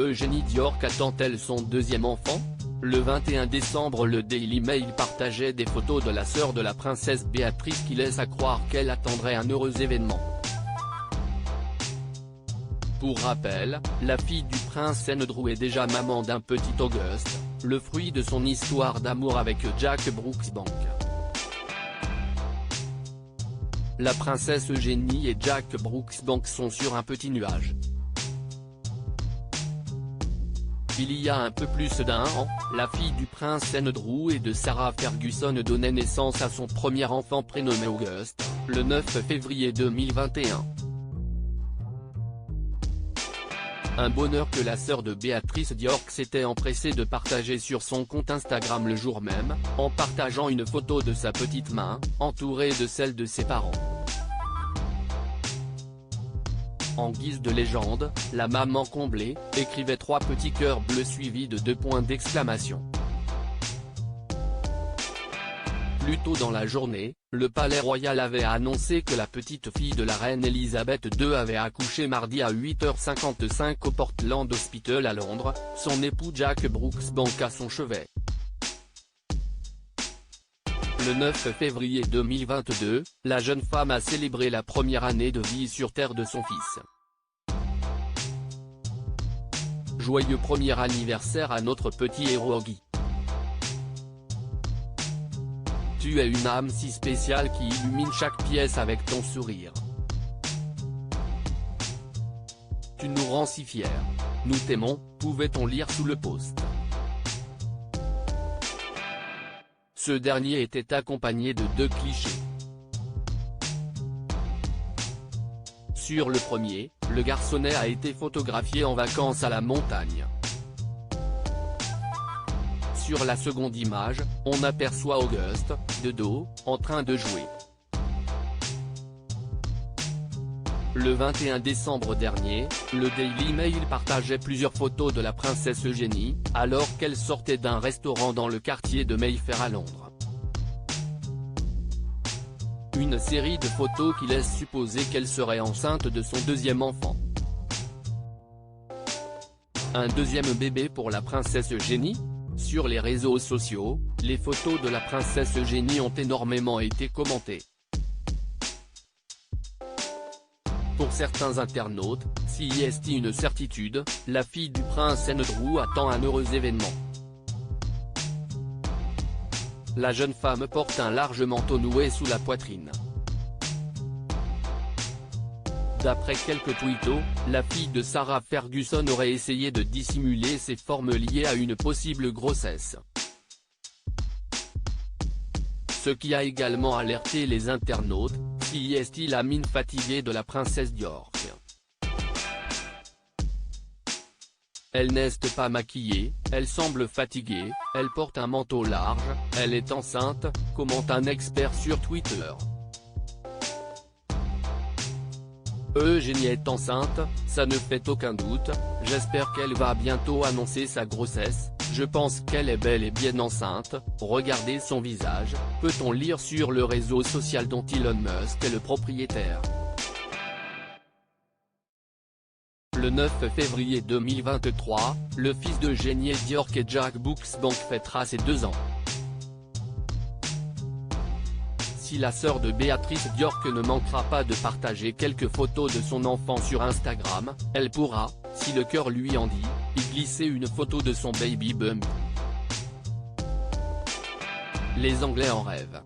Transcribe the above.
Eugénie Diorc attend-elle son deuxième enfant? Le 21 décembre, le Daily Mail partageait des photos de la sœur de la princesse Béatrice qui laissent à croire qu'elle attendrait un heureux événement. Pour rappel, la fille du prince Andrew est déjà maman d'un petit Auguste, le fruit de son histoire d'amour avec Jack Brooksbank. La princesse Eugénie et Jack Brooksbank sont sur un petit nuage. Il y a un peu plus d'un an, la fille du prince Andrew et de Sarah Ferguson donnait naissance à son premier enfant prénommé Auguste, le 9 février 2021. Un bonheur que la sœur de Béatrice Diorc s'était empressée de partager sur son compte Instagram le jour même, en partageant une photo de sa petite main, entourée de celle de ses parents. En guise de légende, la maman comblée, écrivait 3 petits cœurs bleus suivis de 2 points d'exclamation. Plus tôt dans la journée, le palais royal avait annoncé que la petite fille de la reine Elisabeth II avait accouché mardi à 8h55 au Portland Hospital à Londres, son époux Jack Brooksbank à son chevet. Le 9 février 2022, la jeune femme a célébré la première année de vie sur Terre de son fils. Joyeux premier anniversaire à notre petit héros Augie. Tu es une âme si spéciale qui illumine chaque pièce avec ton sourire. Tu nous rends si fiers. Nous t'aimons, pouvait-on lire sous le post. Ce dernier était accompagné de 2 clichés. Sur le premier, le garçonnet a été photographié en vacances à la montagne. Sur la seconde image, on aperçoit Auguste, de dos, en train de jouer. Le 21 décembre dernier, le Daily Mail partageait plusieurs photos de la princesse Eugénie, alors qu'elle sortait d'un restaurant dans le quartier de Mayfair à Londres. Une série de photos qui laissent supposer qu'elle serait enceinte de son deuxième enfant. Un deuxième bébé pour la princesse Eugénie? Sur les réseaux sociaux, les photos de la princesse Eugénie ont énormément été commentées. Pour certains internautes, si est une certitude, la fille du prince Andrew attend un heureux événement. La jeune femme porte un large manteau noué sous la poitrine. D'après quelques tweetos, la fille de Sarah Ferguson aurait essayé de dissimuler ses formes liées à une possible grossesse. Ce qui a également alerté les internautes, si est la mine fatiguée de la princesse Diorc. Elle n'est pas maquillée, elle semble fatiguée, elle porte un manteau large, elle est enceinte, commente un expert sur Twitter. Eugénie est enceinte, ça ne fait aucun doute, j'espère qu'elle va bientôt annoncer sa grossesse, je pense qu'elle est bel et bien enceinte, regardez son visage, peut-on lire sur le réseau social dont Elon Musk est le propriétaire. Le 9 février 2023, le fils d'Eugénie Diorc et Jack Brooksbank fêtera ses 2 ans. Si la sœur de Béatrice Diorc ne manquera pas de partager quelques photos de son enfant sur Instagram, elle pourra, si le cœur lui en dit, y glisser une photo de son baby bump. Les Anglais en rêvent.